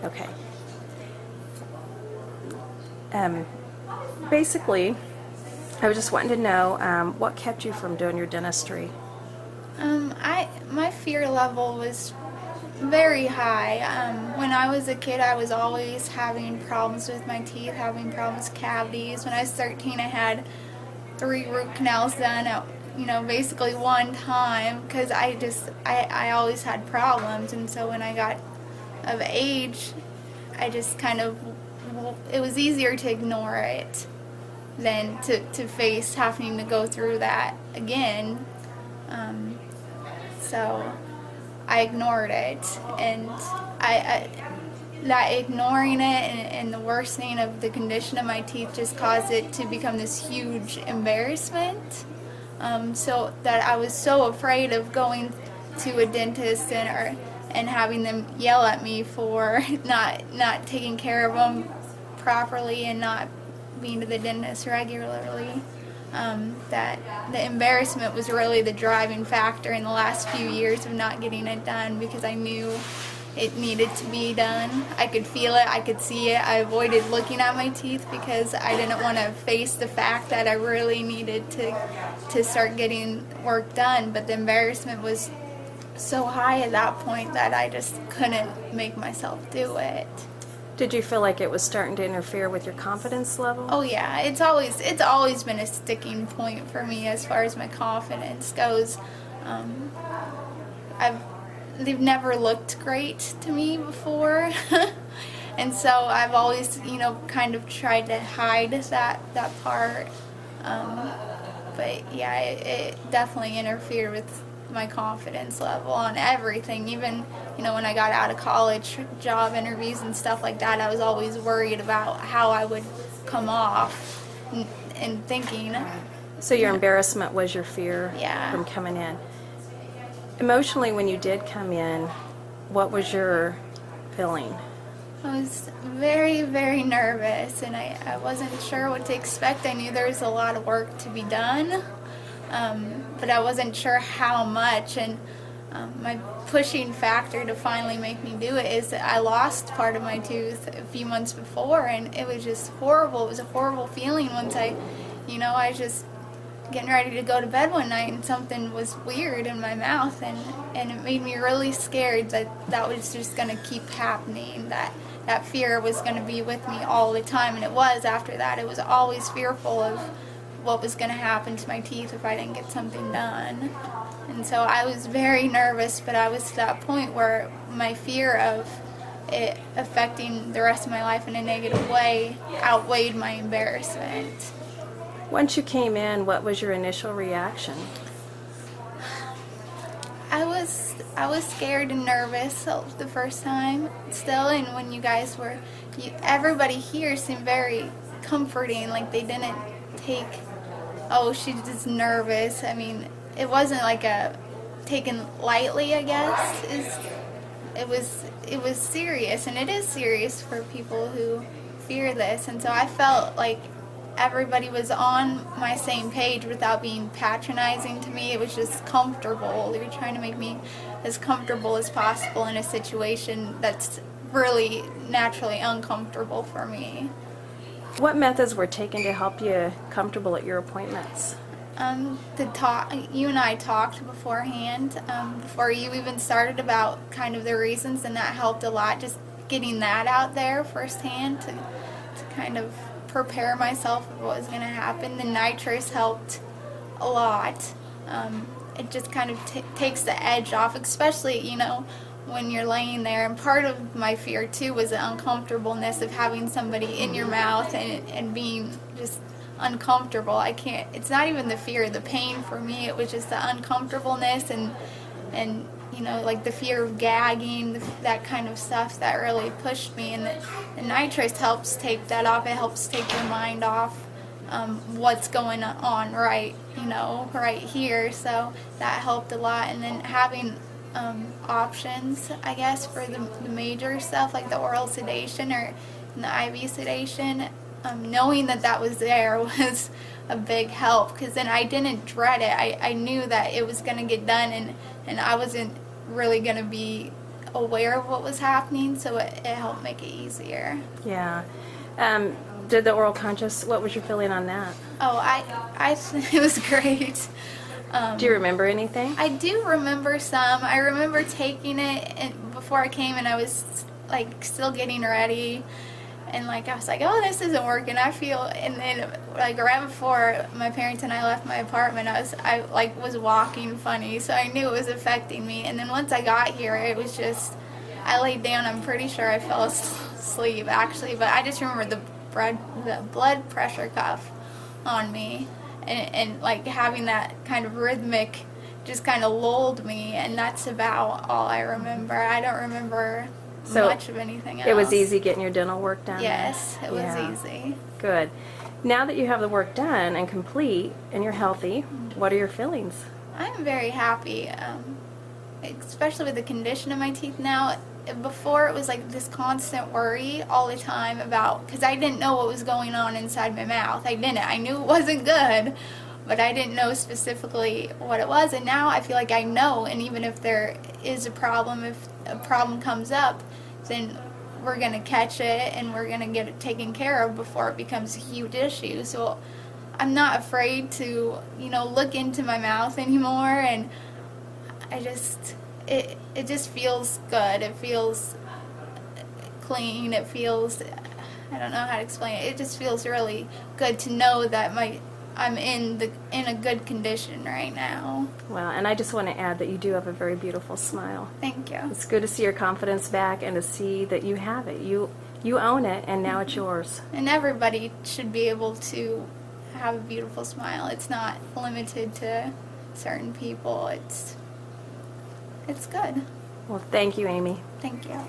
Okay. Basically, I was just wanting to know what kept you from doing your dentistry. My fear level was very high. When I was a kid, I was always having problems with my teeth, having problems with cavities. When I was 13, I had 3 root canals done at, basically one time because I always had problems. And so when I got of age, I just it was easier to ignore it than to face having to go through that again. So I ignored it, and that ignoring it and the worsening of the condition of my teeth just caused it to become this huge embarrassment. So that I was so afraid of going to a dentist and having them yell at me for not taking care of them properly and not being to the dentist regularly. That the embarrassment was really the driving factor in the last few years of not getting it done, because I knew it needed to be done. I could feel it, I could see it. I avoided looking at my teeth because I didn't want to face the fact that I really needed to start getting work done, but the embarrassment was so high at that point that I just couldn't make myself do it. Did you feel like it was starting to interfere with your confidence level? Oh yeah, it's always been a sticking point for me as far as my confidence goes. They've never looked great to me before, and so I've always kind of tried to hide that part. But yeah, it definitely interfered with my confidence level on everything. Even when I got out of college, job interviews and stuff like that, I was always worried about how I would come off and thinking. So your embarrassment was your fear from coming in. Emotionally, when you did come in, what was your feeling? I was very, very nervous, and I wasn't sure what to expect. I knew there was a lot of work to be done, but I wasn't sure how much. And my pushing factor to finally make me do it is that I lost part of my tooth a few months before, and it was just horrible. It was a horrible feeling once I was just getting ready to go to bed one night and something was weird in my mouth, and it made me really scared that was just going to keep happening, that fear was going to be with me all the time. And it was. After that, it was always fearful of what was going to happen to my teeth if I didn't get something done. And so I was very nervous, but I was to that point where my fear of it affecting the rest of my life in a negative way outweighed my embarrassment. Once you came in, what was your initial reaction? I was scared and nervous the first time still, and when you guys were, everybody here seemed very comforting, like they didn't take, oh, she's just nervous. I mean, it wasn't like taken lightly, I guess. It was serious, and it is serious for people who fear this. And so I felt like everybody was on my same page without being patronizing to me. It was just comfortable. They were trying to make me as comfortable as possible in a situation that's really naturally uncomfortable for me. What methods were taken to help you comfortable at your appointments? You and I talked beforehand, before you even started, about kind of the reasons, and that helped a lot, just getting that out there firsthand to kind of prepare myself for what was going to happen. The nitrous helped a lot. It just kind of takes the edge off, especially, when you're laying there. And part of my fear too was the uncomfortableness of having somebody in your mouth and being just uncomfortable. It's not even the fear, the pain for me. It was just the uncomfortableness and like the fear of gagging, that kind of stuff that really pushed me. And the nitrous helps take that off. It helps take your mind off what's going on right here. So that helped a lot. And then having options, I guess, for the major stuff like the oral sedation or the IV sedation, knowing that was there was a big help, because then I didn't dread it. I knew that it was going to get done, and I wasn't really going to be aware of what was happening, so it helped make it easier. Yeah. Did the oral conscious, what was your feeling on that? Oh, it was great. Do you remember anything? I do remember some. I remember taking it and before I came, and I was like still getting ready, and like I was like, oh, this isn't working. I feel, and then like right before my parents and I left my apartment, I was walking funny, so I knew it was affecting me. And then once I got here, it was just, I laid down. I'm pretty sure I fell asleep actually, but I just remember the blood pressure cuff on me. And like having that kind of rhythmic just kind of lulled me, and that's about all I remember. I don't remember much of anything else. It was easy getting your dental work done? Yes, it was easy. Good. Now that you have the work done and complete and you're healthy, what are your feelings? I'm very happy, especially with the condition of my teeth now. Before, it was like this constant worry all the time about, because I didn't know what was going on inside my mouth. I knew it wasn't good, but I didn't know specifically what it was. And now I feel like I know, and even if there is a problem, if a problem comes up, then we're going to catch it and we're going to get it taken care of before it becomes a huge issue. So I'm not afraid to, look into my mouth anymore, and it just feels good. It feels clean. It feels, I don't know how to explain it. It just feels really good to know that I'm in a good condition right now. Well, and I just want to add that you do have a very beautiful smile. Thank you. It's good to see your confidence back and to see that you have it. You own it, and now it's yours. And everybody should be able to have a beautiful smile. It's not limited to certain people. It's good. Well, thank you, Amy. Thank you.